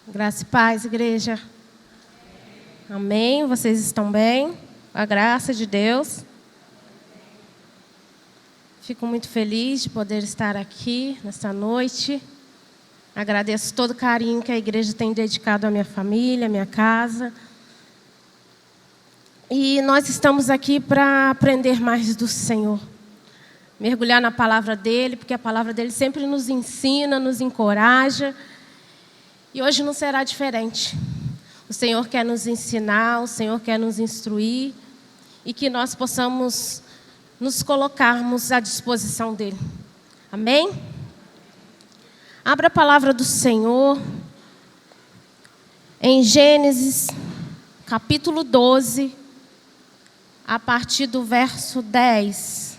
Graça e paz, igreja. Amém? Vocês estão bem? A graça de Deus. Fico muito feliz de poder estar aqui nesta noite. Agradeço todo o carinho que a igreja tem dedicado à minha família, à minha casa. E nós estamos aqui para aprender mais do Senhor. Mergulhar na palavra dEle, porque a palavra dEle sempre nos ensina, nos encoraja. E hoje não será diferente. O Senhor quer nos ensinar, o Senhor quer nos instruir e que nós possamos nos colocarmos à disposição dEle. Amém? Abra a palavra do Senhor em Gênesis, capítulo 12, a partir do verso 10.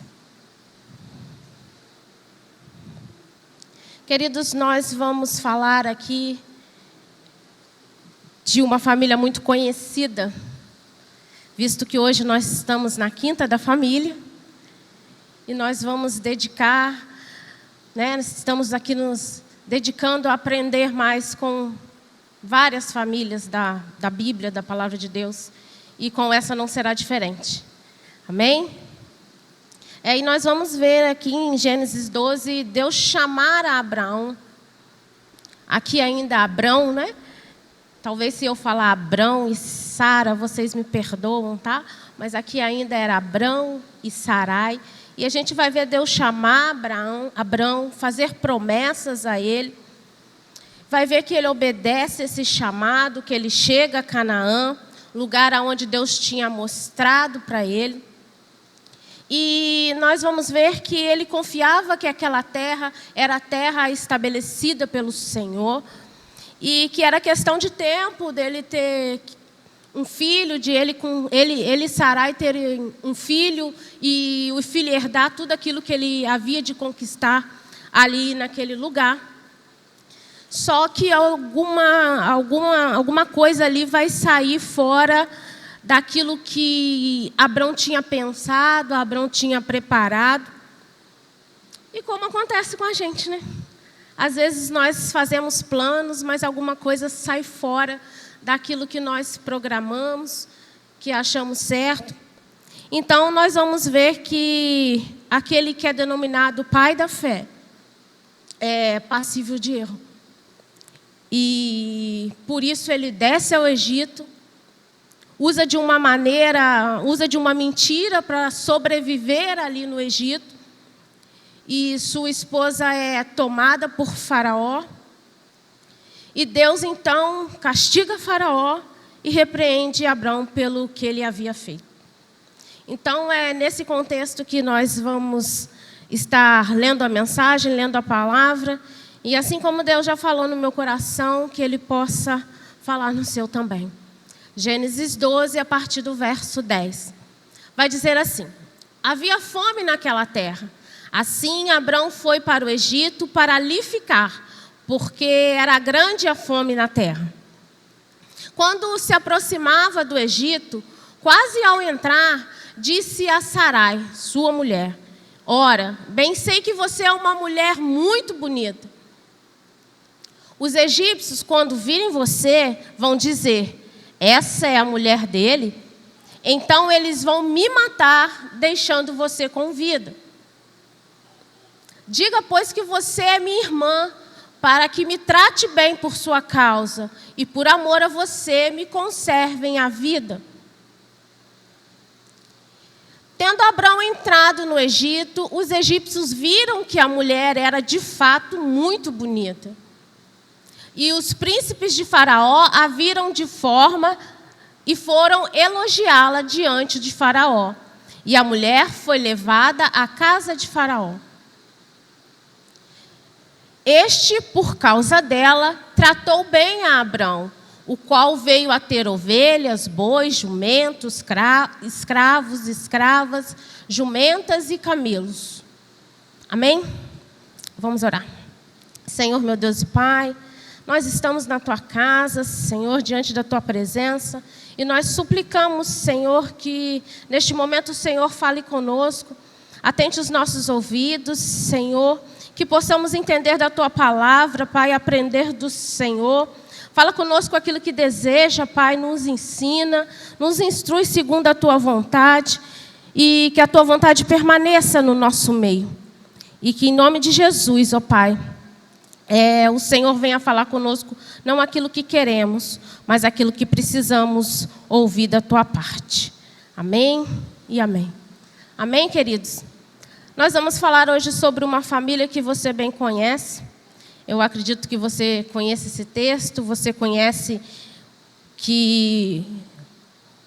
Queridos, nós vamos falar aqui de uma família muito conhecida, visto que hoje nós estamos na quinta da família, e nós vamos dedicar, estamos aqui nos dedicando a aprender mais com várias famílias da Bíblia, da Palavra de Deus, e com essa não será diferente. Amém? E nós vamos ver aqui em Gênesis 12, Deus chamar a Abraão, aqui ainda Abrão, né? Talvez se eu falar Abrão e Sara, vocês me perdoam, tá? Mas aqui ainda era Abrão e Sarai. E a gente vai ver Deus chamar Abrão, fazer promessas a ele. Vai ver que ele obedece esse chamado, que ele chega a Canaã, lugar onde Deus tinha mostrado para ele. E nós vamos ver que ele confiava que aquela terra era a terra estabelecida pelo Senhor, e que era questão de tempo dele ter um filho, de ele e Sarai terem um filho, e o filho herdar tudo aquilo que ele havia de conquistar ali naquele lugar. Só que alguma coisa ali vai sair fora daquilo que Abrão tinha pensado, Abrão tinha preparado. E como acontece com a gente, né? Às vezes nós fazemos planos, mas alguma coisa sai fora daquilo que nós programamos, que achamos certo. Então, nós vamos ver que aquele que é denominado pai da fé é passível de erro. E por isso ele desce ao Egito, usa de uma mentira para sobreviver ali no Egito. E sua esposa é tomada por Faraó. E Deus, então, castiga Faraó e repreende Abrão pelo que ele havia feito. Então, é nesse contexto que nós vamos estar lendo a mensagem, lendo a palavra. E assim como Deus já falou no meu coração, que Ele possa falar no seu também. Gênesis 12, a partir do verso 10. Vai dizer assim: havia fome naquela terra. Assim, Abrão foi para o Egito para ali ficar, porque era grande a fome na terra. Quando se aproximava do Egito, quase ao entrar, disse a Sarai, sua mulher: ora, bem sei que você é uma mulher muito bonita. Os egípcios, quando virem você, vão dizer: essa é a mulher dele? Então eles vão me matar, deixando você com vida. Diga, pois, que você é minha irmã, para que me trate bem por sua causa, e por amor a você me conservem a vida. Tendo Abrão entrado no Egito, os egípcios viram que a mulher era de fato muito bonita. E os príncipes de Faraó a viram de forma e foram elogiá-la diante de Faraó. E a mulher foi levada à casa de Faraó. Este, por causa dela, tratou bem a Abrão, o qual veio a ter ovelhas, bois, jumentos, escravos, escravas, jumentas e camelos. Amém? Vamos orar. Senhor, meu Deus e Pai, nós estamos na Tua casa, Senhor, diante da Tua presença, e nós suplicamos, Senhor, que neste momento o Senhor fale conosco, atente os nossos ouvidos, Senhor, que possamos entender da Tua palavra, Pai, aprender do Senhor, Fala conosco aquilo que deseja, Pai, nos ensina, nos instrui segundo a Tua vontade e que a Tua vontade permaneça no nosso meio. E que em nome de Jesus, ó Pai, o Senhor venha falar conosco, não aquilo que queremos, mas aquilo que precisamos ouvir da Tua parte. Amém e amém. Amém, queridos? Nós vamos falar hoje sobre uma família que você bem conhece. Eu acredito que você conhece esse texto, você conhece que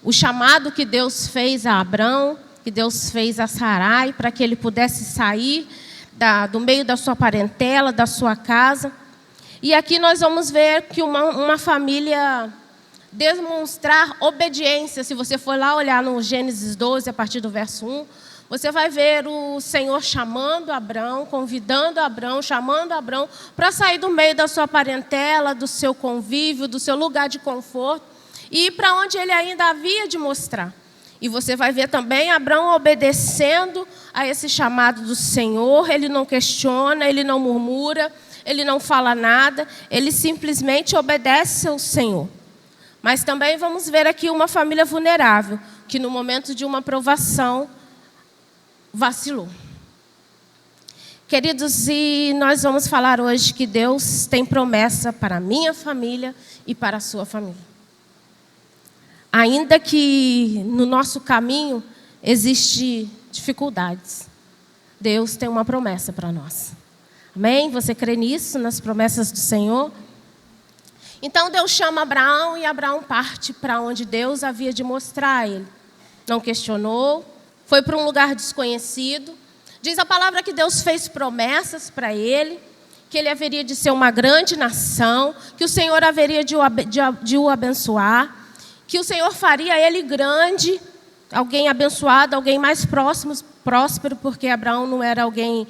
o chamado que Deus fez a Abrão, que Deus fez a Sarai, para que ele pudesse sair do meio da sua parentela, da sua casa. E aqui nós vamos ver que uma família demonstrar obediência. Se você for lá olhar no Gênesis 12, a partir do verso 1, você vai ver o Senhor chamando Abrão, convidando Abrão, chamando Abrão para sair do meio da sua parentela, do seu convívio, do seu lugar de conforto e ir para onde ele ainda havia de mostrar. E você vai ver também Abrão obedecendo a esse chamado do Senhor. Ele não questiona, ele não murmura, ele não fala nada, ele simplesmente obedece ao Senhor. Mas também vamos ver aqui uma família vulnerável, que no momento de uma provação vacilou. Queridos, e nós vamos falar hoje que Deus tem promessa para a minha família e para a sua família. Ainda que no nosso caminho existem dificuldades, Deus tem uma promessa para nós. Amém? Você crê nisso, nas promessas do Senhor? Então Deus chama Abraão e Abraão parte para onde Deus havia de mostrar a ele. Não questionou, foi para um lugar desconhecido. Diz a palavra que Deus fez promessas para ele, que ele haveria de ser uma grande nação, que o Senhor haveria de o abençoar, que o Senhor faria ele grande, alguém abençoado, alguém mais próspero, porque Abraão não era alguém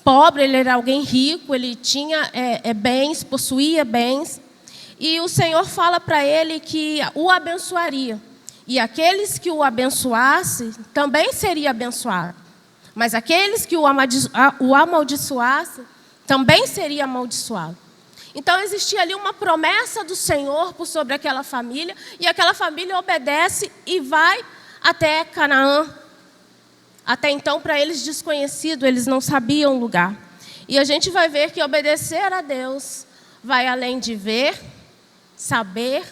pobre, ele era alguém rico, ele tinha bens, possuía bens. E o Senhor fala para ele que o abençoaria. E aqueles que o abençoassem também seriam abençoados. Mas aqueles que o amaldiçoassem também seriam amaldiçoados. Então existia ali uma promessa do Senhor por sobre aquela família. E aquela família obedece e vai até Canaã. Até então, para eles desconhecido, eles não sabiam o lugar. E a gente vai ver que obedecer a Deus vai além de ver, saber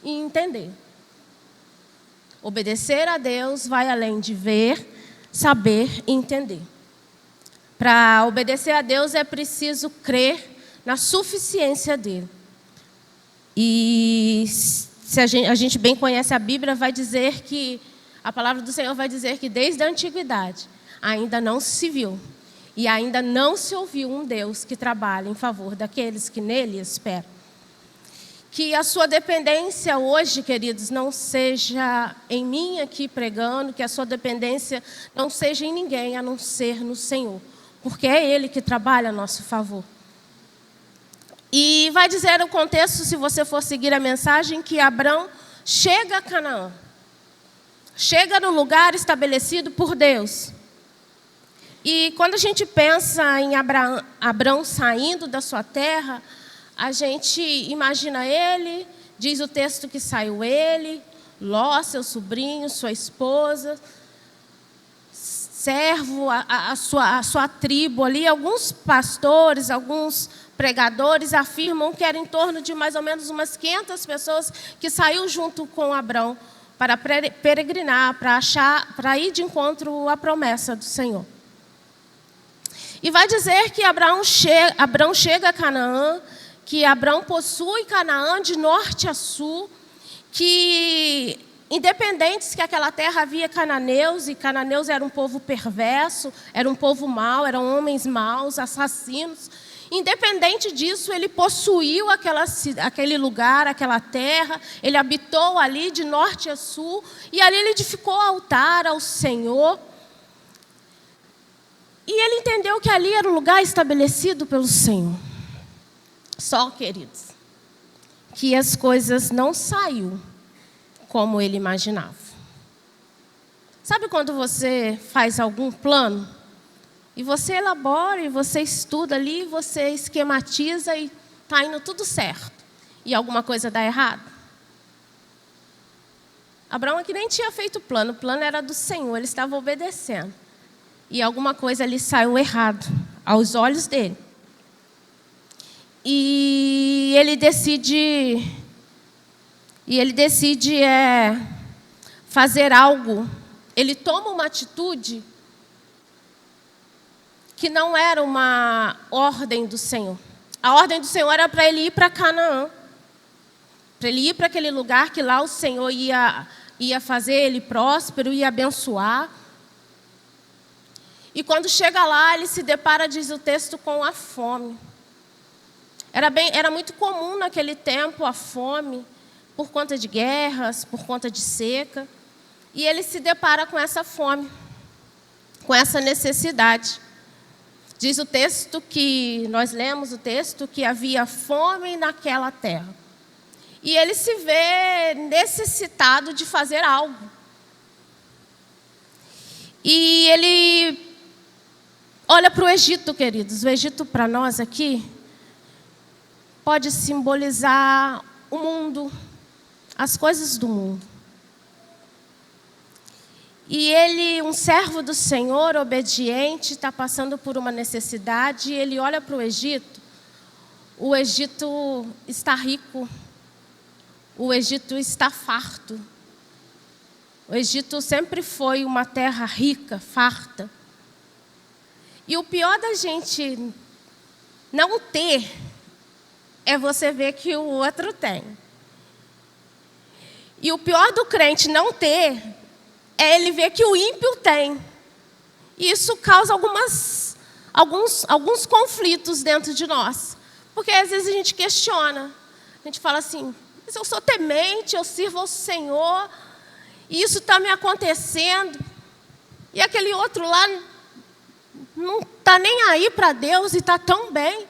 e entender. Obedecer a Deus vai além de ver, saber e entender. Para obedecer a Deus é preciso crer na suficiência dele. E se a gente bem conhece a Bíblia, vai dizer que a palavra do Senhor vai dizer que desde a antiguidade ainda não se viu e ainda não se ouviu um Deus que trabalha em favor daqueles que nele esperam. Que a sua dependência hoje, queridos, não seja em mim aqui pregando, que a sua dependência não seja em ninguém, a não ser no Senhor, porque é Ele que trabalha a nosso favor. E vai dizer o contexto, se você for seguir a mensagem, que Abrão chega a Canaã. Chega no lugar estabelecido por Deus. E quando a gente pensa em Abrão saindo da sua terra, a gente imagina ele, diz o texto que saiu ele, Ló, seu sobrinho, sua esposa, servo, a sua tribo ali. Alguns pastores, alguns pregadores afirmam que era em torno de mais ou menos umas 500 pessoas que saiu junto com Abrão para peregrinar, para ir de encontro à promessa do Senhor. E vai dizer que Abrão chega a Canaã, que Abrão possui Canaã de norte a sul, que independentes que aquela terra havia cananeus, e cananeus era um povo perverso, era um povo mau, eram homens maus, assassinos. Independente disso, ele possuiu aquele lugar, aquela terra, ele habitou ali de norte a sul, e ali ele edificou altar ao Senhor. E ele entendeu que ali era o lugar estabelecido pelo Senhor. Só, queridos, que as coisas não saíram como ele imaginava. Sabe quando você faz algum plano? E você elabora, e você estuda ali, você esquematiza e está indo tudo certo e alguma coisa dá errado? Abraão aqui nem tinha feito o plano era do Senhor, ele estava obedecendo. E alguma coisa ali saiu errado, aos olhos dele. E ele decide fazer algo. Ele toma uma atitude que não era uma ordem do Senhor. A ordem do Senhor era para ele ir para Canaã. Para ele ir para aquele lugar que lá o Senhor ia fazer ele próspero, ia abençoar. E quando chega lá, ele se depara, diz o texto, com a fome. Era muito comum naquele tempo a fome, por conta de guerras, por conta de seca. E ele se depara com essa fome, com essa necessidade. Diz o texto que, nós lemos o texto, que havia fome naquela terra. E ele se vê necessitado de fazer algo. E ele olha para o Egito, queridos. O Egito para nós aqui pode simbolizar o mundo, as coisas do mundo. E ele, um servo do Senhor, obediente, está passando por uma necessidade, e ele olha para o Egito. O Egito está rico. O Egito está farto. O Egito sempre foi uma terra rica, farta. E o pior da gente não ter é você ver que o outro tem. E o pior do crente não ter é ele ver que o ímpio tem. E isso causa alguns conflitos dentro de nós. Porque às vezes a gente questiona. A gente fala assim, mas eu sou temente, eu sirvo ao Senhor, e isso está me acontecendo. E aquele outro lá não está nem aí para Deus e está tão bem.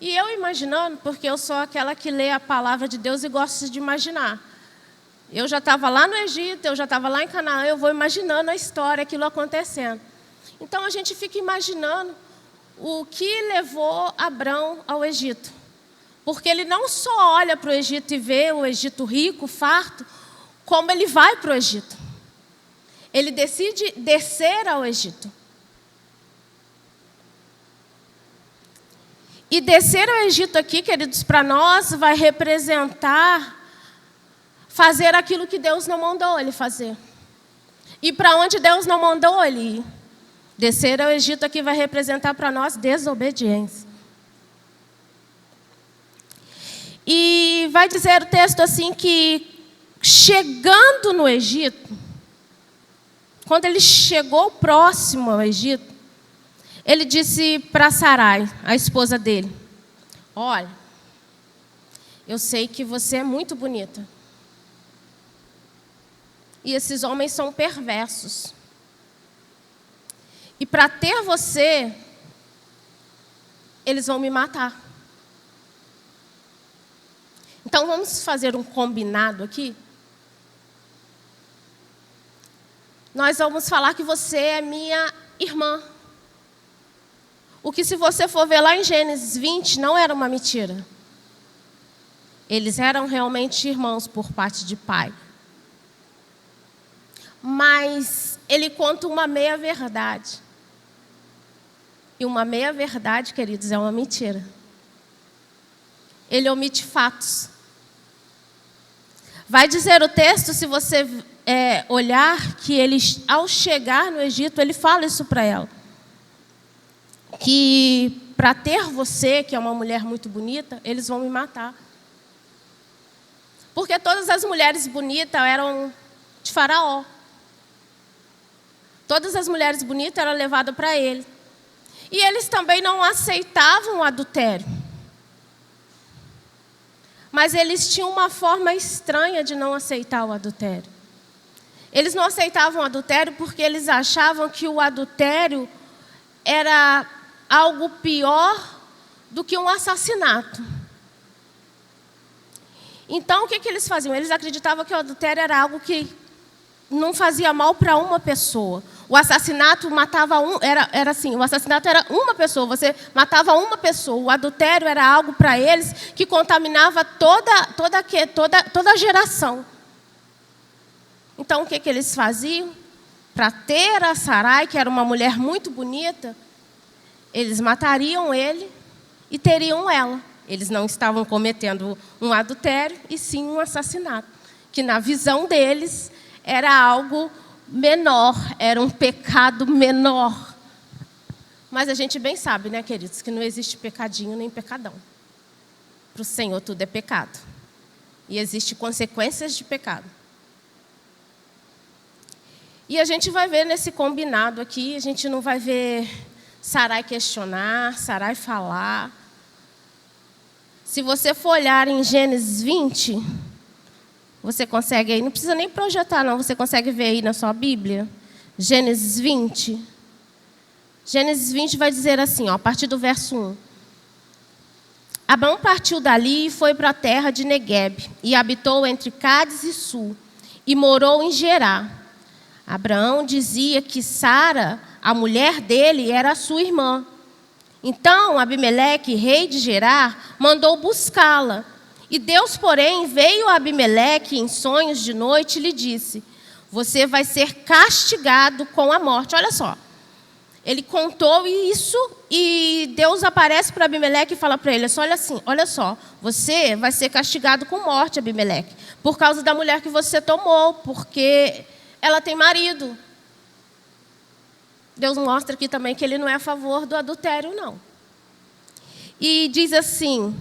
E eu imaginando, porque eu sou aquela que lê a palavra de Deus e gosta de imaginar. Eu já estava lá no Egito, eu já estava lá em Canaã, eu vou imaginando a história, aquilo acontecendo. Então a gente fica imaginando o que levou Abrão ao Egito. Porque ele não só olha para o Egito e vê o Egito rico, farto, como ele vai para o Egito. Ele decide descer ao Egito. E descer ao Egito aqui, queridos, para nós vai representar fazer aquilo que Deus não mandou ele fazer. E para onde Deus não mandou ele ir. Descer ao Egito aqui vai representar para nós desobediência. E vai dizer o texto assim que, chegando no Egito, quando ele chegou próximo ao Egito, ele disse para Sarai, a esposa dele, olha, eu sei que você é muito bonita. E esses homens são perversos. E para ter você, eles vão me matar. Então vamos fazer um combinado aqui? Nós vamos falar que você é minha irmã. O que, se você for ver lá em Gênesis 20, não era uma mentira. Eles eram realmente irmãos por parte de pai. Mas ele conta uma meia-verdade. E uma meia-verdade, queridos, é uma mentira. Ele omite fatos. Vai dizer o texto, se você olhar, que ele, ao chegar no Egito, ele fala isso para ela. Que para ter você, que é uma mulher muito bonita, eles vão me matar. Porque todas as mulheres bonitas eram de Faraó. Todas as mulheres bonitas eram levadas para ele. E eles também não aceitavam o adultério. Mas eles tinham uma forma estranha de não aceitar o adultério. Eles não aceitavam o adultério porque eles achavam que o adultério era algo pior do que um assassinato. Então, o que eles faziam? Eles acreditavam que o adultério era algo que não fazia mal para uma pessoa. O assassinato matava era assim, o assassinato era uma pessoa, você matava uma pessoa. O adultério era algo para eles que contaminava toda a geração. Então, o que eles faziam? Para ter a Sarai, que era uma mulher muito bonita, eles matariam ele e teriam ela. Eles não estavam cometendo um adultério, e sim um assassinato, que na visão deles era algo menor, era um pecado menor. Mas a gente bem sabe, né, queridos, que não existe pecadinho nem pecadão. Para o Senhor tudo é pecado. E existem consequências de pecado. E a gente vai ver nesse combinado aqui, a gente não vai ver Sarai questionar, Sarai falar. Se você for olhar em Gênesis 20, você consegue aí, não precisa nem projetar não, você consegue ver aí na sua Bíblia? Gênesis 20. Gênesis 20 vai dizer assim, ó, a partir do verso 1. Abraão partiu dali e foi para a terra de Neguebe, e habitou entre Cádiz e Sul, e morou em Gerá. Abraão dizia que Sara, a mulher dele, era sua irmã. Então Abimeleque, rei de Gerar, mandou buscá-la. E Deus, porém, veio a Abimeleque em sonhos de noite e lhe disse: você vai ser castigado com a morte. Olha só. Ele contou isso e Deus aparece para Abimeleque e fala para ele, olha só, você vai ser castigado com morte, Abimeleque, por causa da mulher que você tomou, porque ela tem marido. Deus mostra aqui também que ele não é a favor do adultério, não. E diz assim,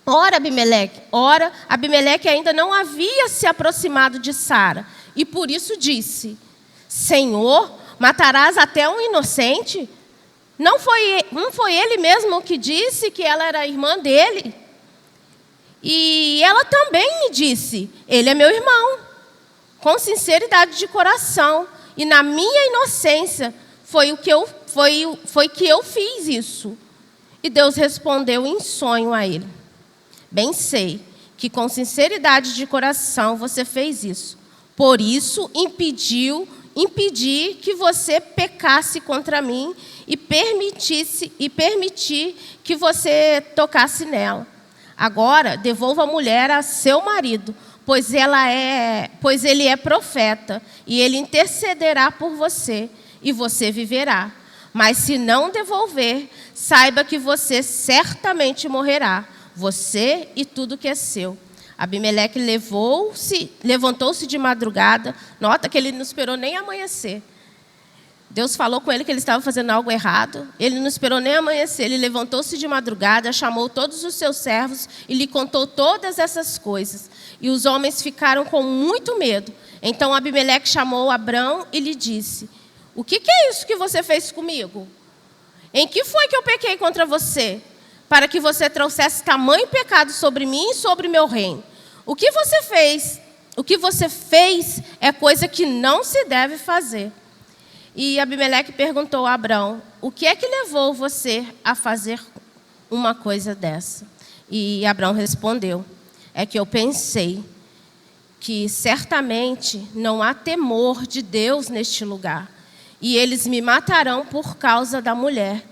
ora, Abimeleque ainda não havia se aproximado de Sara, e por isso disse, Senhor, matarás até um inocente? Não foi ele mesmo que disse que ela era irmã dele? E ela também me disse, ele é meu irmão, com sinceridade de coração, e na minha inocência foi que eu fiz isso. E Deus respondeu em sonho a ele, bem sei que com sinceridade de coração você fez isso, por isso impedir que você pecasse contra mim e permitir que você tocasse nela. Agora, devolva a mulher a seu marido, pois ele é profeta, e ele intercederá por você, e você viverá. Mas se não devolver, saiba que você certamente morrerá, você e tudo que é seu. Abimeleque levantou-se de madrugada. Nota que ele não esperou nem amanhecer. Deus falou com ele que ele estava fazendo algo errado. Ele não esperou nem amanhecer. Ele levantou-se de madrugada, chamou todos os seus servos e lhe contou todas essas coisas. E os homens ficaram com muito medo. Então Abimeleque chamou Abrão e lhe disse, o que é isso que você fez comigo? Em que foi que eu pequei contra você? Para que você trouxesse tamanho pecado sobre mim e sobre meu reino. O que você fez é coisa que não se deve fazer. E Abimeleque perguntou a Abrão, o que é que levou você a fazer uma coisa dessa? E Abrão respondeu, é que eu pensei que certamente não há temor de Deus neste lugar, e eles me matarão por causa da mulher.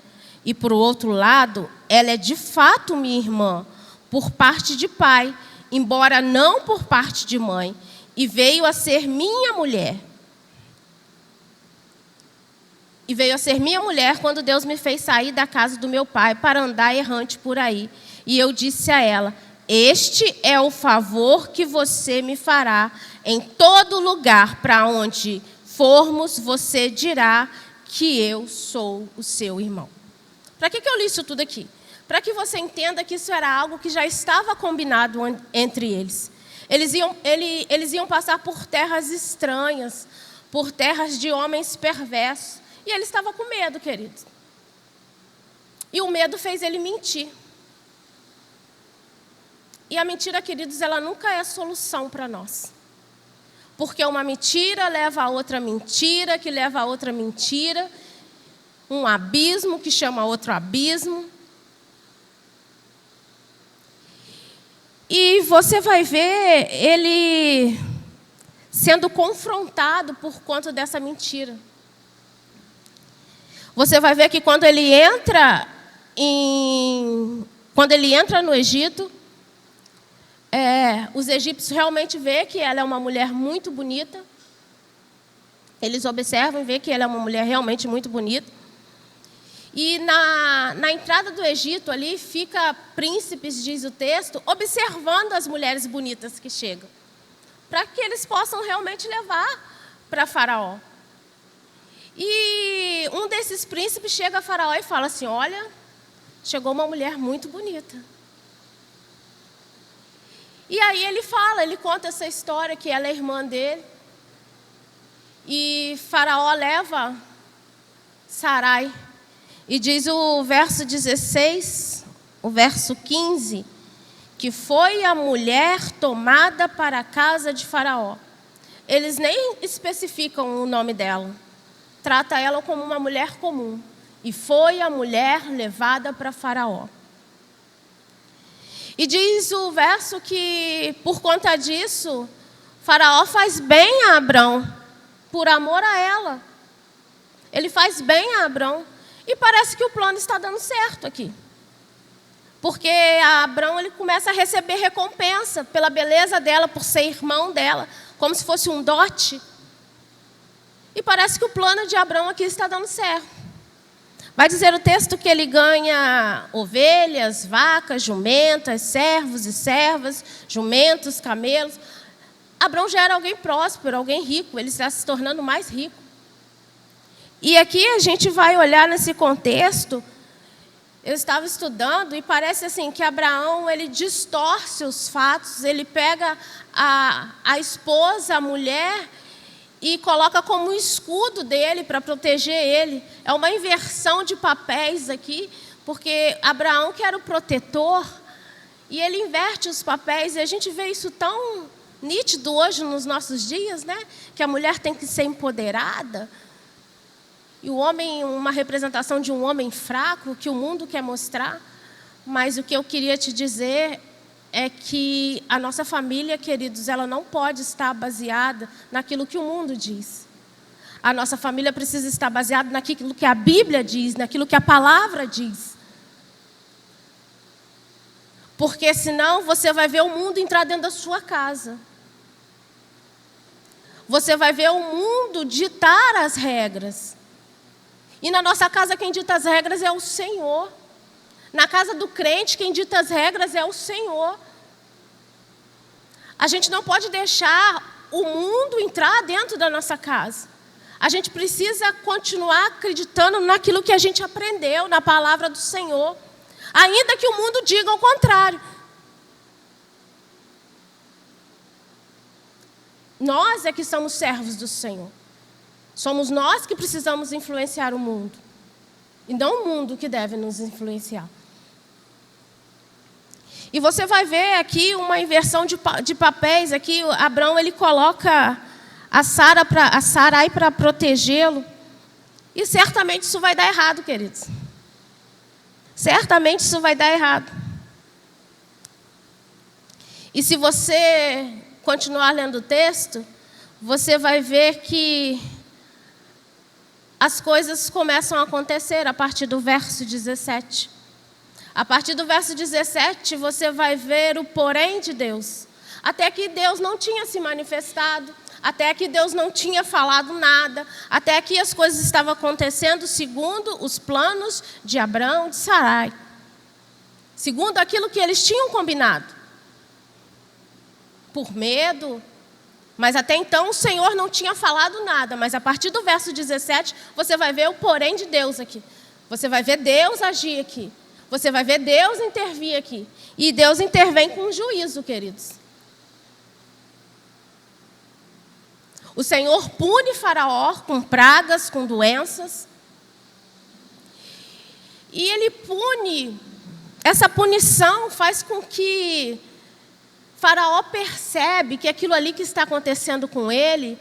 E por outro lado, ela é de fato minha irmã, por parte de pai, embora não por parte de mãe, e veio a ser minha mulher. E veio a ser minha mulher quando Deus me fez sair da casa do meu pai para andar errante por aí. E eu disse a ela, este é o favor que você me fará. Em todo lugar para onde formos, você dirá que eu sou o seu irmão. Para que eu li isso tudo aqui? Para que você entenda que isso era algo que já estava combinado entre eles. Eles iam passar por terras estranhas, por terras de homens perversos. E ele estava com medo, queridos. E o medo fez ele mentir. E a mentira, queridos, ela nunca é solução para nós. Porque uma mentira leva a outra mentira, que leva a outra mentira. Um abismo que chama outro abismo. E você vai ver ele sendo confrontado por conta dessa mentira. Você vai ver que quando ele entra no Egito, os egípcios realmente veem que ela é uma mulher muito bonita. Eles observam e veem que ela é uma mulher realmente muito bonita. E na entrada do Egito ali, fica príncipes, diz o texto, observando as mulheres bonitas que chegam, para que eles possam realmente levar para Faraó. E um desses príncipes chega a Faraó e fala assim: olha, chegou uma mulher muito bonita. E aí ele conta essa história, que ela é irmã dele. E Faraó leva Sarai. E diz o verso 16, o verso 15, que foi a mulher tomada para a casa de Faraó. Eles nem especificam o nome dela. Trata ela como uma mulher comum. E foi a mulher levada para Faraó. E diz o verso que, por conta disso, Faraó faz bem a Abrão, por amor a ela. Ele faz bem a Abrão. E parece que o plano está dando certo aqui. Porque Abrão ele começa a receber recompensa pela beleza dela, por ser irmão dela, como se fosse um dote. E parece que o plano de Abrão aqui está dando certo. Vai dizer o texto que ele ganha ovelhas, vacas, jumentas, servos e servas, jumentos, camelos. Abrão já era alguém próspero, alguém rico, ele está se tornando mais rico. E aqui a gente vai olhar nesse contexto. Eu estava estudando e parece assim que Abraão ele distorce os fatos, ele pega a esposa, a mulher, e coloca como um escudo dele para proteger ele. É uma inversão de papéis aqui, porque Abraão que era o protetor, e ele inverte os papéis, e a gente vê isso tão nítido hoje nos nossos dias, né? Que a mulher tem que ser empoderada. E o homem, uma representação de um homem fraco, que o mundo quer mostrar. Mas o que eu queria te dizer é que a nossa família, queridos, ela não pode estar baseada naquilo que o mundo diz. A nossa família precisa estar baseada naquilo que a Bíblia diz, naquilo que a palavra diz. Porque senão você vai ver o mundo entrar dentro da sua casa. Você vai ver o mundo ditar as regras. E na nossa casa quem dita as regras é o Senhor. Na casa do crente quem dita as regras é o Senhor. A gente não pode deixar o mundo entrar dentro da nossa casa. A gente precisa continuar acreditando naquilo que a gente aprendeu, na palavra do Senhor. Ainda que o mundo diga o contrário. Nós é que somos servos do Senhor. Somos nós que precisamos influenciar o mundo. E não o mundo que deve nos influenciar. E você vai ver aqui uma inversão de papéis. Aqui Abrão ele coloca a Sarai para protegê-lo. E certamente isso vai dar errado, queridos. Certamente isso vai dar errado. E se você continuar lendo o texto, você vai ver que as coisas começam a acontecer a partir do verso 17. A partir do verso 17, você vai ver o porém de Deus. Até aqui Deus não tinha se manifestado, até aqui Deus não tinha falado nada, até aqui as coisas estavam acontecendo segundo os planos de Abrão e de Sarai. Segundo aquilo que eles tinham combinado. Por medo. Mas até então o Senhor não tinha falado nada. Mas a partir do verso 17, você vai ver o porém de Deus aqui. Você vai ver Deus agir aqui. Você vai ver Deus intervir aqui. E Deus intervém com juízo, queridos. O Senhor pune Faraó com pragas, com doenças. E ele pune. Essa punição faz com que Faraó percebe que aquilo ali que está acontecendo com ele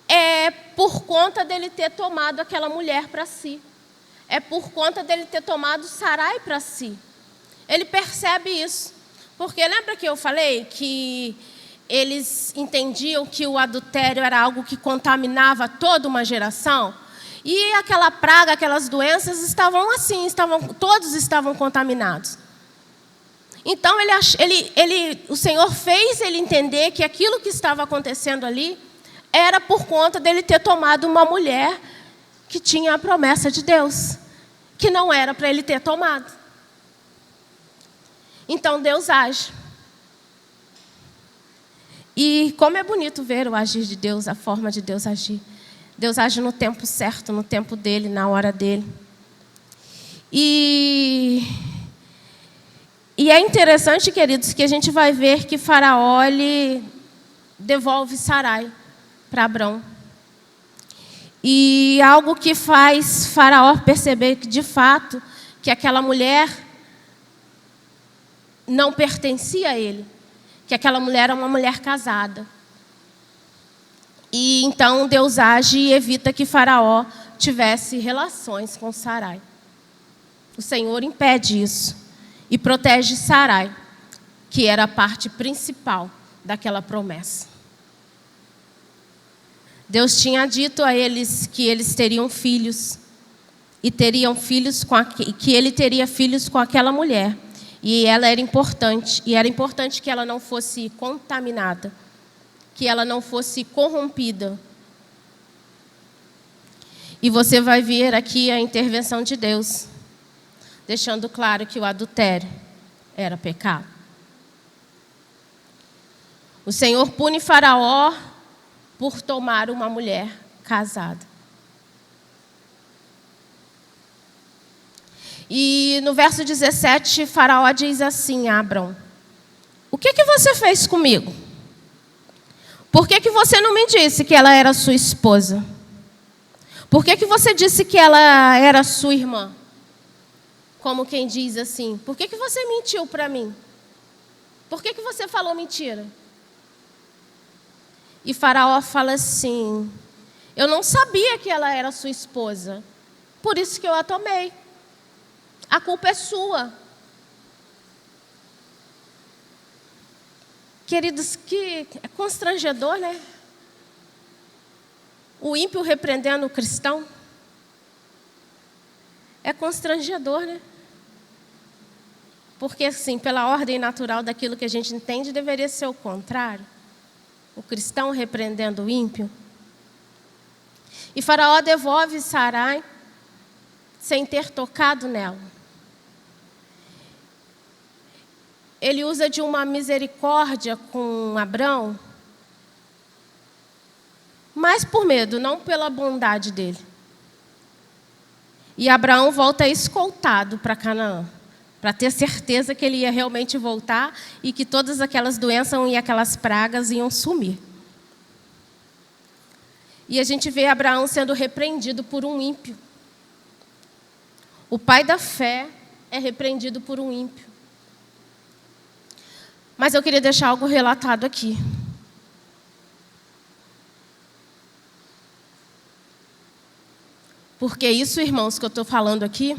é por conta dele ter tomado aquela mulher para si. É por conta dele ter tomado Sarai para si. Ele percebe isso. Porque lembra que eu falei que eles entendiam que o adultério era algo que contaminava toda uma geração? E aquela praga, aquelas doenças estavam assim, todos estavam contaminados. Então o Senhor fez ele entender que aquilo que estava acontecendo ali era por conta dele ter tomado uma mulher que tinha a promessa de Deus, que não era para ele ter tomado. Então Deus age. E como é bonito ver o agir de Deus, a forma de Deus agir. Deus age no tempo certo, no tempo dele, na hora dele. E é interessante, queridos, que a gente vai ver que Faraó ele devolve Sarai para Abrão. E algo que faz Faraó perceber que, de fato, que aquela mulher não pertencia a ele, que aquela mulher era uma mulher casada. E então Deus age e evita que Faraó tivesse relações com Sarai. O Senhor impede isso e protege Sarai, que era a parte principal daquela promessa. Deus tinha dito a eles que eles teriam filhos e teriam filhos que ele teria filhos com aquela mulher. E ela era importante, e era importante que ela não fosse contaminada, que ela não fosse corrompida. E você vai ver aqui a intervenção de Deus, deixando claro que o adultério era pecado. O Senhor pune Faraó por tomar uma mulher casada. E no verso 17, Faraó diz assim a Abrão: o que você fez comigo? Por que você não me disse que ela era sua esposa? Por que você disse que ela era sua irmã? Como quem diz assim, por que você mentiu para mim? Por que você falou mentira? E Faraó fala assim: eu não sabia que ela era sua esposa, por isso que eu a tomei. A culpa é sua. Queridos, que é constrangedor, né? O ímpio repreendendo o cristão. É constrangedor, né? Porque, assim, pela ordem natural daquilo que a gente entende, deveria ser o contrário. O cristão repreendendo o ímpio. E Faraó devolve Sarai sem ter tocado nela. Ele usa de uma misericórdia com Abrão, mas por medo, não pela bondade dele. E Abraão volta escoltado para Canaã, para ter certeza que ele ia realmente voltar e que todas aquelas doenças e aquelas pragas iam sumir. E a gente vê Abraão sendo repreendido por um ímpio. O pai da fé é repreendido por um ímpio. Mas eu queria deixar algo relatado aqui. Porque isso, irmãos, que eu estou falando aqui,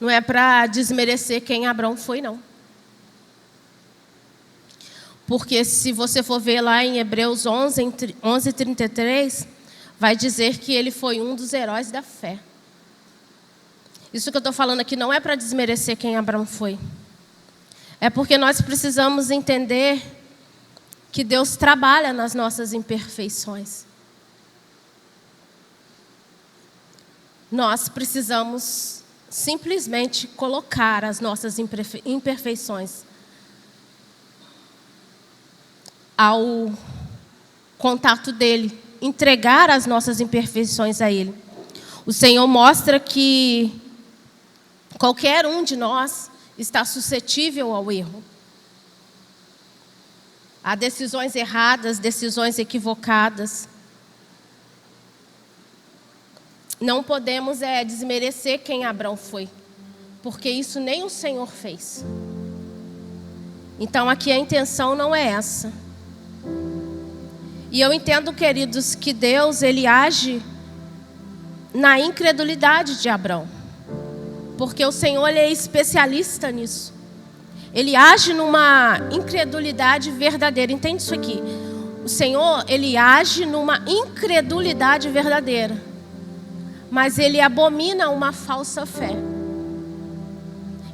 não é para desmerecer quem Abrão foi, não. Porque se você for ver lá em Hebreus 11:33, vai dizer que ele foi um dos heróis da fé. Isso que eu estou falando aqui não é para desmerecer quem Abrão foi. É porque nós precisamos entender que Deus trabalha nas nossas imperfeições. Nós precisamos simplesmente colocar as nossas imperfeições ao contato dele, entregar as nossas imperfeições a ele. O Senhor mostra que qualquer um de nós está suscetível ao erro. Há decisões erradas, decisões equivocadas. Não podemos desmerecer quem Abrão foi, porque isso nem o Senhor fez. Então aqui a intenção não é essa. E eu entendo, queridos, que Deus ele age na incredulidade de Abrão. Porque o Senhor ele é especialista nisso. Ele age numa incredulidade verdadeira. Entende isso aqui? O Senhor, ele age numa incredulidade verdadeira. mas ele abomina uma falsa fé.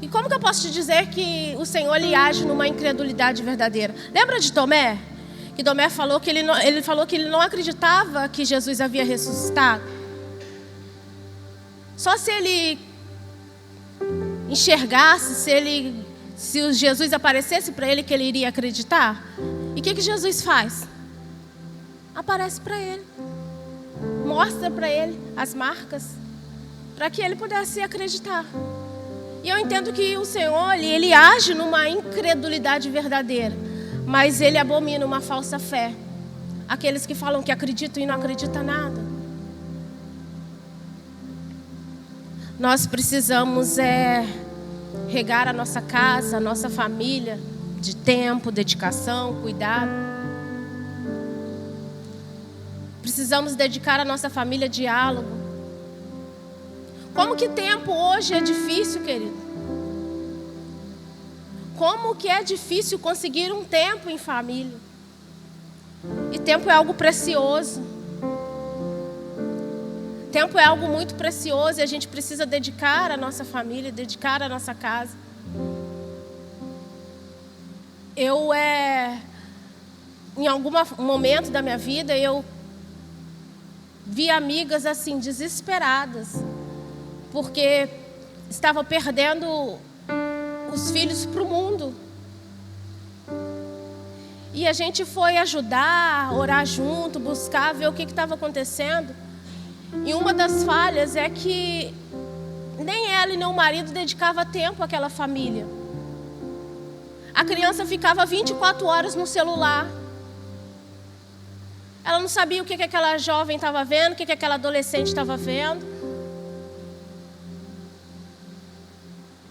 E como que eu posso te dizer que o Senhor ele age numa incredulidade verdadeira? Lembra de Tomé? Que Tomé falou que ele falou que ele não acreditava que Jesus havia ressuscitado. Só se ele enxergasse, se o Jesus aparecesse para ele, que ele iria acreditar. E o que Jesus faz? Aparece para ele, mostra para ele as marcas, para que ele pudesse acreditar. E eu entendo que o Senhor, ele age numa incredulidade verdadeira, mas ele abomina uma falsa fé. Aqueles que falam que acreditam e não acreditam nada. Nós precisamos regar a nossa casa, a nossa família, de tempo, dedicação, cuidado. Precisamos dedicar a nossa família diálogo. Como que tempo hoje é difícil, querido? Como que é difícil conseguir um tempo em família? E tempo é algo precioso. Tempo é algo muito precioso e a gente precisa dedicar a nossa família, dedicar a nossa casa. Em algum momento da minha vida, eu vi amigas assim, desesperadas, porque estavam perdendo os filhos para o mundo. E a gente foi ajudar, orar junto, buscar, ver o que estava acontecendo. E uma das falhas é que nem ela e nem o marido dedicavam tempo àquela família. A criança ficava 24 horas no celular. Ela não sabia o que aquela jovem estava vendo, o que aquela adolescente estava vendo.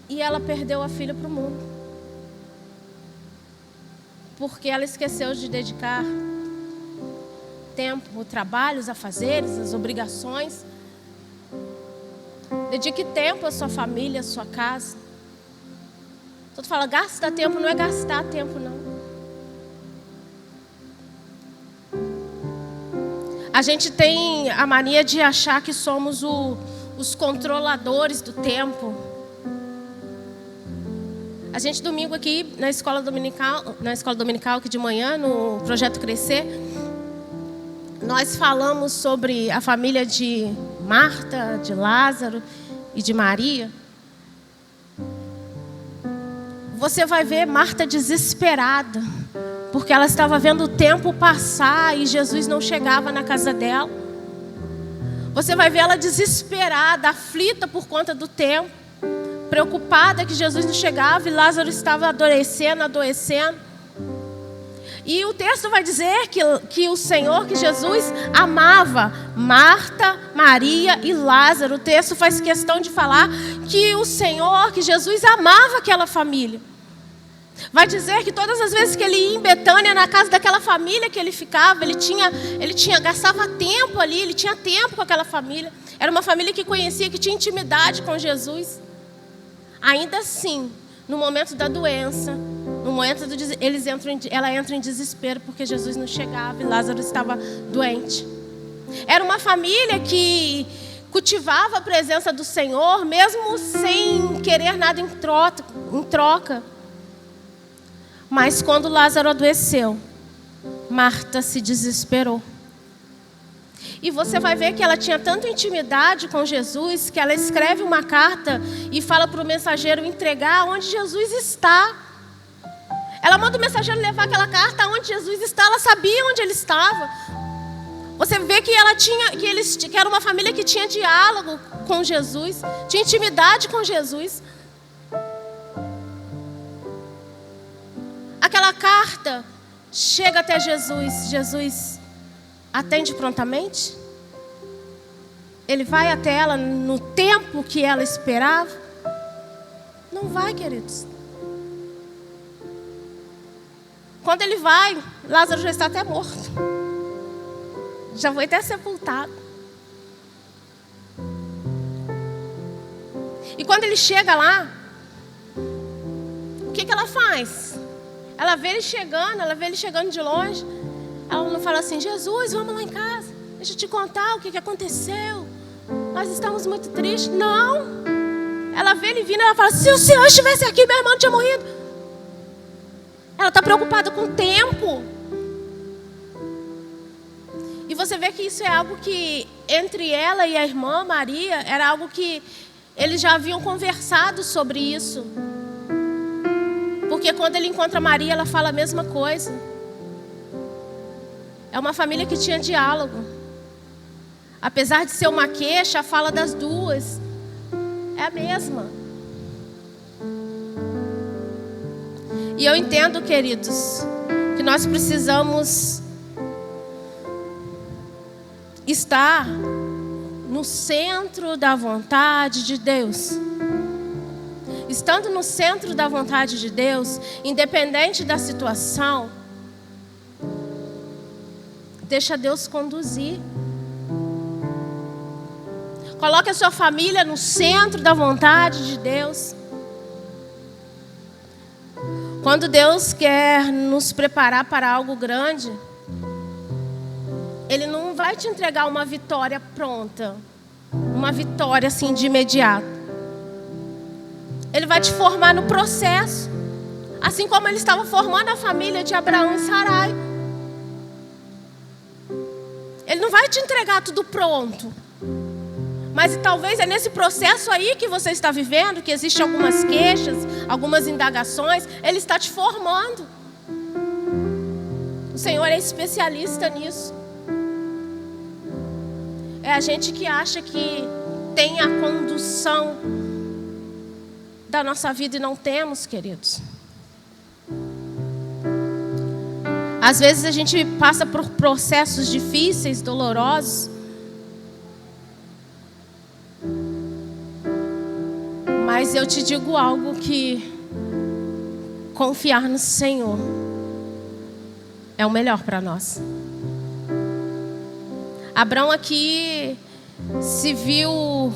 E ela perdeu a filha para o mundo. Porque ela esqueceu de dedicar tempo, o trabalho, os afazeres, as obrigações. Dedique tempo à sua família, à sua casa. Todo fala, gasta tempo, não é gastar tempo, não. A gente tem a mania de achar que somos os controladores do tempo. A gente domingo aqui na escola dominical aqui de manhã, no Projeto Crescer, nós falamos sobre a família de Marta, de Lázaro e de Maria. Você vai ver Marta desesperada, porque ela estava vendo o tempo passar e Jesus não chegava na casa dela. Você vai ver ela desesperada, aflita por conta do tempo, preocupada que Jesus não chegava e Lázaro estava adoecendo. E o texto vai dizer que o Senhor, que Jesus amava Marta, Maria e Lázaro. O texto faz questão de falar que o Senhor, que Jesus amava aquela família. Vai dizer que todas as vezes que ele ia em Betânia, na casa daquela família que ele ficava, gastava tempo ali, ele tinha tempo com aquela família. Era uma família que conhecia, que tinha intimidade com Jesus. Ainda assim, no momento da doença, no momento ela entra em desespero porque Jesus não chegava e Lázaro estava doente. Era uma família que cultivava a presença do Senhor, mesmo sem querer nada em troca. Mas quando Lázaro adoeceu, Marta se desesperou. E você vai ver que ela tinha tanta intimidade com Jesus que ela escreve uma carta e fala para o mensageiro entregar onde Jesus está. Ela manda o mensageiro levar aquela carta onde Jesus está. Ela sabia onde ele estava. Você vê que que era uma família que tinha diálogo com Jesus, tinha intimidade com Jesus. Aquela carta chega até Jesus. Jesus atende prontamente? Ele vai até ela no tempo que ela esperava? Não vai, queridos. Quando ele vai, Lázaro já está até morto. Já foi até sepultado. E quando ele chega lá, o que ela faz? Ela vê ele chegando de longe. Ela não fala assim, Jesus, vamos lá em casa. Deixa eu te contar o que aconteceu. nós estamos muito tristes. Não. Ela vê ele vindo e ela fala, se o Senhor estivesse aqui, meu irmão não tinha morrido. Ela está preocupada com o tempo. E você vê que isso é algo que, entre ela e a irmã Maria, era algo que eles já haviam conversado sobre isso. Porque quando ele encontra Maria, ela fala a mesma coisa. É uma família que tinha diálogo. Apesar de ser uma queixa, a fala das duas é a mesma. E eu entendo, queridos, que nós precisamos estar no centro da vontade de Deus. Estando no centro da vontade de Deus, independente da situação, deixa Deus conduzir. Coloque a sua família no centro da vontade de Deus. Quando Deus quer nos preparar para algo grande, Ele não vai te entregar uma vitória pronta, uma vitória assim de imediato. Ele vai te formar no processo, assim como Ele estava formando a família de Abraão e Sarai. Ele não vai te entregar tudo pronto. Mas talvez é nesse processo aí que você está vivendo, que existem algumas queixas, algumas indagações. Ele está te formando. O Senhor é especialista nisso. É a gente que acha que tem a condução da nossa vida e não temos, queridos. Às vezes a gente passa por processos difíceis, dolorosos. Mas eu te digo algo, que confiar no Senhor é o melhor para nós. Abraão aqui se viu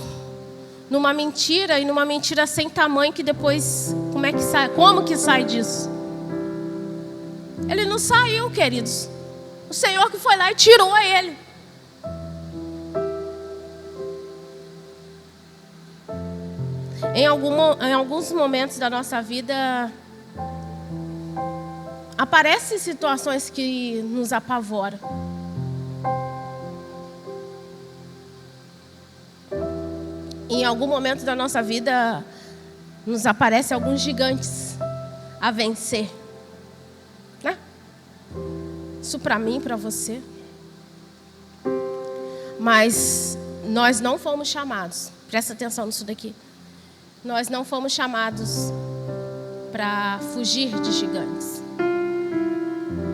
numa mentira, e numa mentira sem tamanho, que depois, como que sai disso? Ele não saiu, queridos. O Senhor que foi lá e tirou ele. Em alguns momentos da nossa vida, aparecem situações que nos apavoram. Em algum momento da nossa vida, nos aparecem alguns gigantes a vencer. Né? Isso para mim, para você. Mas nós não fomos chamados, presta atenção nisso daqui. Nós não fomos chamados para fugir de gigantes.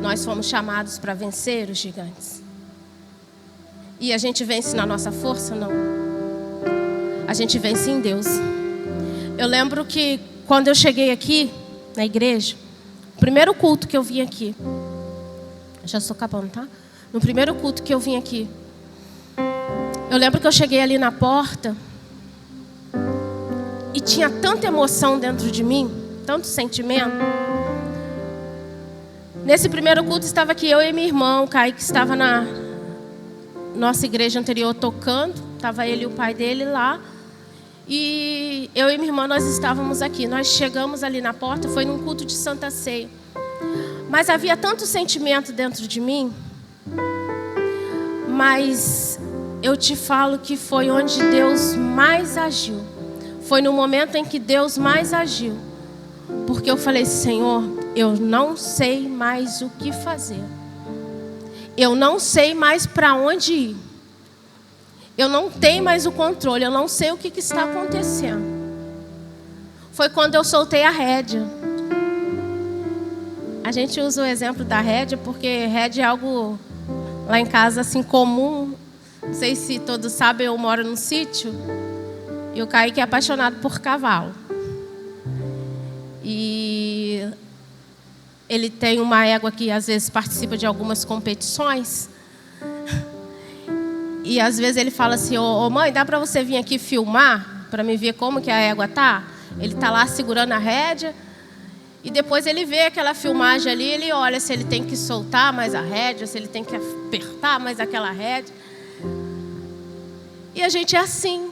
Nós fomos chamados para vencer os gigantes. E a gente vence na nossa força? Não. A gente vence em Deus. Eu lembro que quando eu cheguei aqui na igreja, o primeiro culto que eu vim aqui, já estou acabando, tá? No primeiro culto que eu vim aqui, eu lembro que eu cheguei ali na porta e tinha tanta emoção dentro de mim, tanto sentimento. Nesse primeiro culto estava aqui eu e minha irmã, o Kaique estava na nossa igreja anterior tocando, estava ele e o pai dele lá. E eu e minha irmã, nós estávamos aqui. Nós chegamos ali na porta, foi num culto de Santa Ceia. Mas havia tanto sentimento dentro de mim. Mas eu te falo que foi onde Deus mais agiu. Foi no momento em que Deus mais agiu. Porque eu falei, Senhor, eu não sei mais o que fazer. Eu não sei mais para onde ir. Eu não tenho mais o controle, eu não sei o que está acontecendo. Foi quando eu soltei a rédea. A gente usa o exemplo da rédea porque rédea é algo lá em casa assim comum. Não sei se todos sabem, eu moro num sítio e o Kaique é apaixonado por cavalo. E ele tem uma égua que às vezes participa de algumas competições. E às vezes ele fala assim, ô mãe, dá para você vir aqui filmar para me ver como que a égua tá? Ele tá lá segurando a rédea e depois ele vê aquela filmagem ali, ele olha se ele tem que soltar mais a rédea, se ele tem que apertar mais aquela rédea. E a gente é assim.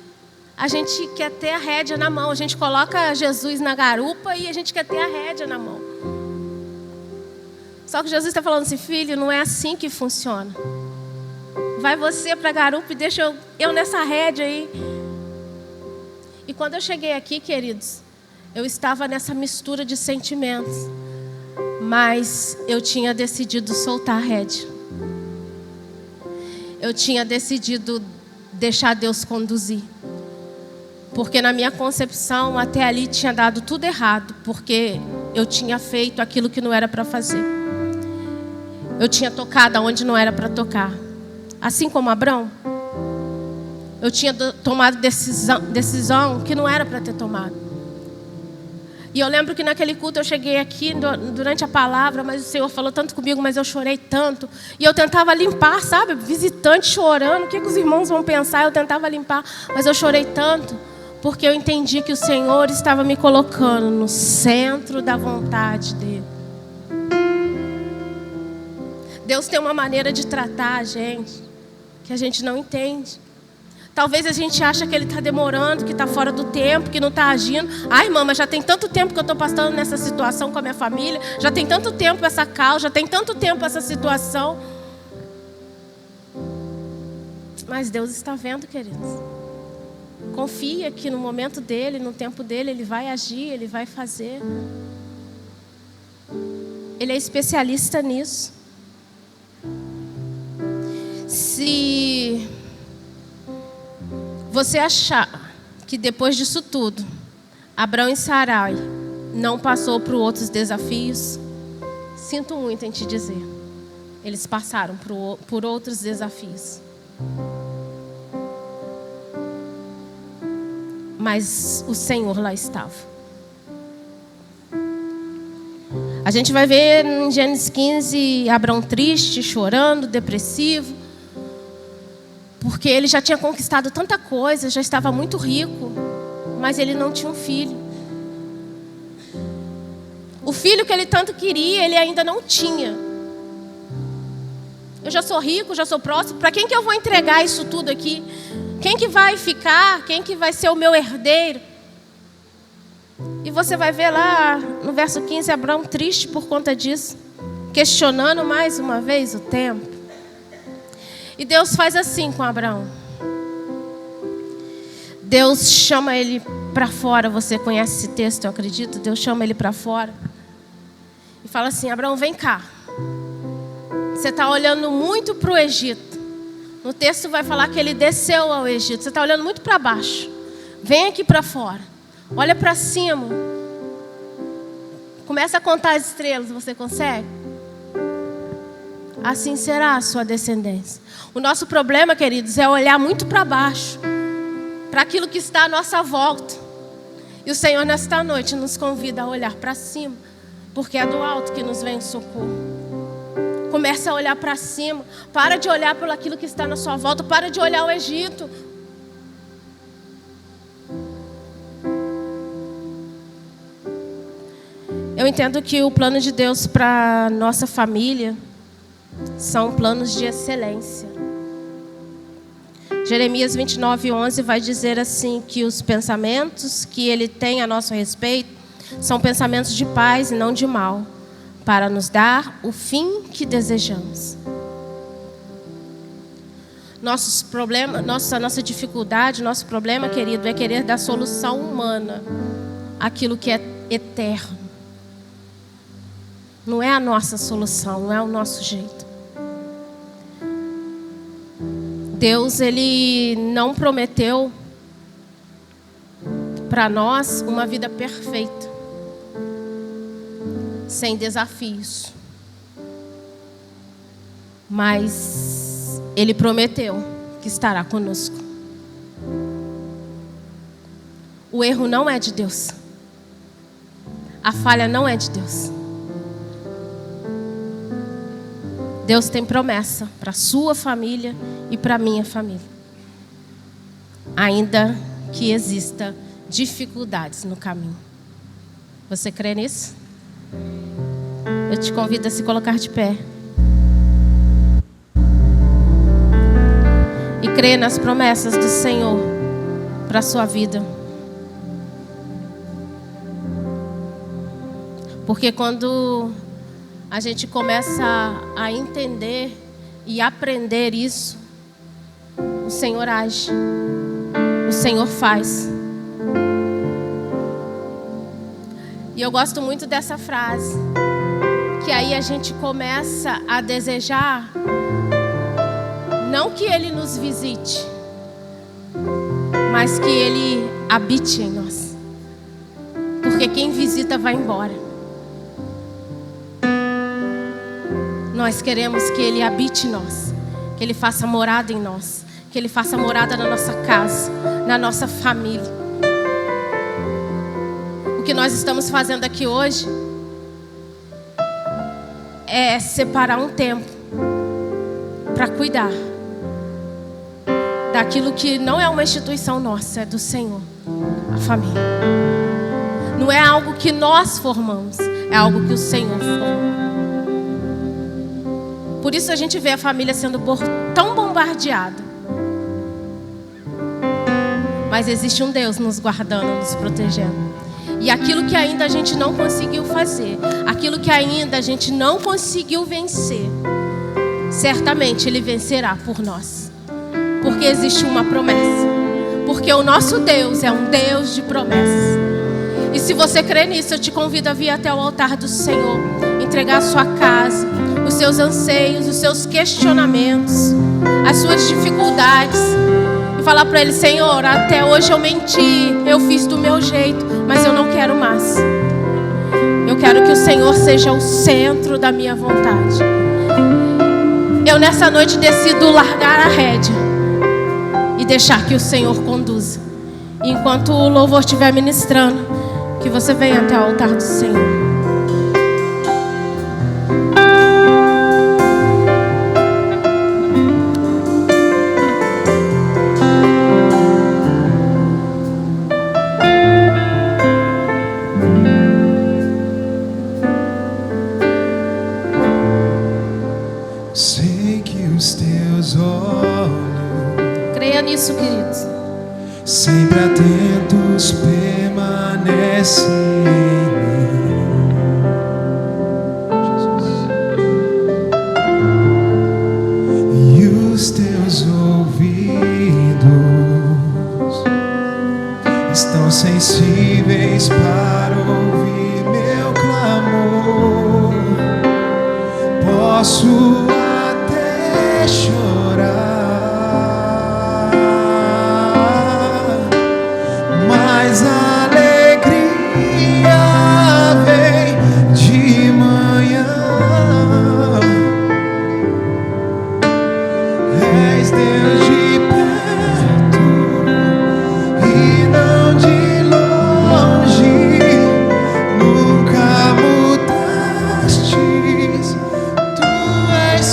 A gente quer ter a rédea na mão. A gente coloca Jesus na garupa e a gente quer ter a rédea na mão. Só que Jesus está falando assim, filho, não é assim que funciona. Vai você para a garupa e deixa eu nessa rédea aí. E quando eu cheguei aqui, queridos, eu estava nessa mistura de sentimentos. Mas eu tinha decidido soltar a rédea. Eu tinha decidido deixar Deus conduzir. Porque na minha concepção, até ali tinha dado tudo errado. Porque eu tinha feito aquilo que não era para fazer. Eu tinha tocado onde não era para tocar. Assim como Abrão, eu tinha tomado decisão que não era para ter tomado. E eu lembro que naquele culto eu cheguei aqui durante a palavra, mas o Senhor falou tanto comigo, mas eu chorei tanto. E eu tentava limpar, sabe? Visitante chorando, o que os irmãos vão pensar? Eu tentava limpar, mas eu chorei tanto, porque eu entendi que o Senhor estava me colocando no centro da vontade dEle. Deus tem uma maneira de tratar a gente, que a gente não entende. Talvez a gente ache que Ele está demorando, que está fora do tempo, que não está agindo. Ai, irmã, mas já tem tanto tempo que eu estou passando nessa situação com a minha família. Já tem tanto tempo essa causa, já tem tanto tempo essa situação. Mas Deus está vendo, queridos. Confia que no momento dEle, no tempo dEle, Ele vai agir, Ele vai fazer. Ele é especialista nisso. Se você achar que depois disso tudo, Abrão e Sarai não passou por outros desafios, sinto muito em te dizer, eles passaram por outros desafios. Mas o Senhor lá estava. A gente vai ver em Gênesis 15, Abrão triste, chorando, depressivo. Porque ele já tinha conquistado tanta coisa, já estava muito rico, mas ele não tinha um filho. O filho que ele tanto queria, ele ainda não tinha. Eu já sou rico, já sou próximo, para quem que eu vou entregar isso tudo aqui? Quem que vai ficar? Quem que vai ser o meu herdeiro? E você vai ver lá no verso 15, Abrão triste por conta disso, questionando mais uma vez o tempo. E Deus faz assim com Abraão. Deus chama ele para fora. Você conhece esse texto, eu acredito. Deus chama ele para fora e fala assim, Abraão, vem cá. Você está olhando muito para o Egito. No texto vai falar que ele desceu ao Egito. Você está olhando muito para baixo. Vem aqui para fora. Olha para cima. Começa a contar as estrelas. Você consegue? Assim será a sua descendência. O nosso problema, queridos, é olhar muito para baixo, para aquilo que está à nossa volta. E o Senhor, nesta noite, nos convida a olhar para cima, porque é do alto que nos vem o socorro. Comece a olhar para cima. Para de olhar por aquilo que está na sua volta. Para de olhar o Egito. Eu entendo que o plano de Deus para nossa família são planos de excelência. Jeremias 29:11 vai dizer assim, que os pensamentos que Ele tem a nosso respeito são pensamentos de paz e não de mal, para nos dar o fim que desejamos. Nossos problemas, nossa dificuldade, nosso problema, querido, é querer dar solução humana àquilo que é eterno. Não é a nossa solução, não é o nosso jeito. Deus, Ele não prometeu para nós uma vida perfeita, sem desafios. Mas Ele prometeu que estará conosco. O erro não é de Deus. A falha não é de Deus. Deus tem promessa para a sua família e para a minha família. Ainda que exista dificuldades no caminho. Você crê nisso? Eu te convido a se colocar de pé. e crer nas promessas do Senhor para a sua vida. Porque quando a gente começa a entender e aprender isso, o Senhor age, o Senhor faz. E eu gosto muito dessa frase, que aí a gente começa a desejar, não que Ele nos visite, mas que Ele habite em nós. Porque quem visita vai embora. Nós queremos que Ele habite em nós, que Ele faça morada em nós, que Ele faça morada na nossa casa, na nossa família. O que nós estamos fazendo aqui hoje é separar um tempo para cuidar daquilo que não é uma instituição nossa, é do Senhor, a família. Não é algo que nós formamos, é algo que o Senhor forma. Por isso a gente vê a família sendo tão bombardeada. Mas existe um Deus nos guardando, nos protegendo. E aquilo que ainda a gente não conseguiu fazer, aquilo que ainda a gente não conseguiu vencer, certamente Ele vencerá por nós. Porque existe uma promessa. Porque o nosso Deus é um Deus de promessas. E se você crê nisso, eu te convido a vir até o altar do Senhor, entregar a sua casa, os seus anseios, os seus questionamentos, as suas dificuldades, e falar para Ele: Senhor, até hoje eu menti, eu fiz do meu jeito, mas eu não quero mais. Eu quero que o Senhor seja o centro da minha vontade. Eu nessa noite decido largar a rédea e deixar que o Senhor conduza. E enquanto o louvor estiver ministrando, que você venha até o altar do Senhor. Sei que os teus olhos, Creia nisso, queridos, sempre atentos permanecem em mim. Jesus. E os teus ouvidos estão sensíveis para ouvir meu clamor. Posso até chorar, mas a alegria vem de manhã. És Deus de perto e não de longe, nunca mudastes. Tu és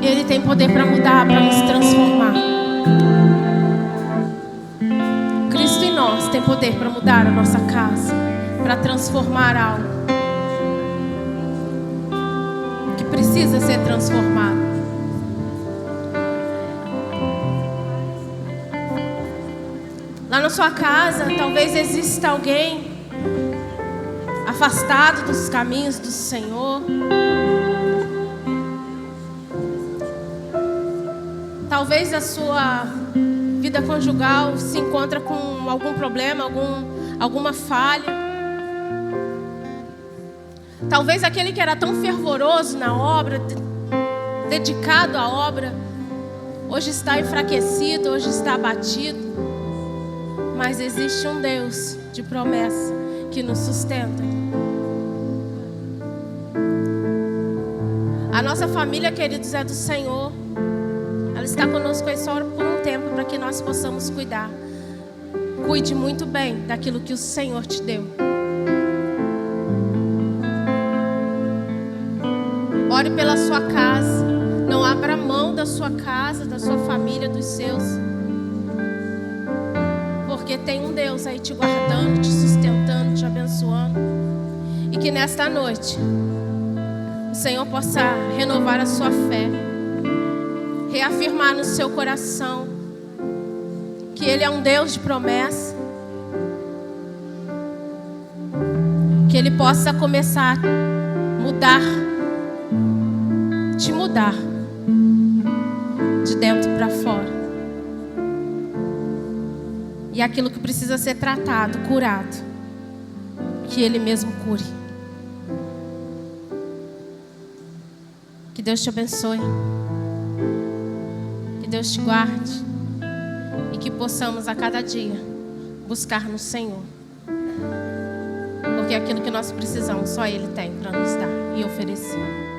Ele tem poder para mudar, para nos transformar. Cristo em nós tem poder para mudar a nossa casa, para transformar algo que precisa ser transformado. Lá na sua casa, talvez exista alguém afastado dos caminhos do Senhor. Talvez a sua vida conjugal se encontra com algum problema, alguma falha. Talvez aquele que era tão fervoroso na obra, dedicado à obra, hoje está enfraquecido, hoje está abatido. Mas existe um Deus de promessa que nos sustenta. A nossa família, queridos, é do Senhor. Ela está conosco aí só por um tempo, para que nós possamos cuidar. Cuide muito bem daquilo que o Senhor te deu. Ore pela sua casa. Não abra mão da sua casa, da sua família, dos seus. Porque tem um Deus aí te guardando, te sustentando, te abençoando. E que nesta noite o Senhor possa renovar a sua fé, reafirmar no seu coração que Ele é um Deus de promessa. Que Ele possa começar a mudar, te mudar de dentro para fora. E aquilo que precisa ser tratado, curado, que Ele mesmo cure. Que Deus te abençoe. Que Deus te guarde. E que possamos a cada dia buscar no Senhor. Porque aquilo que nós precisamos, só Ele tem para nos dar e oferecer.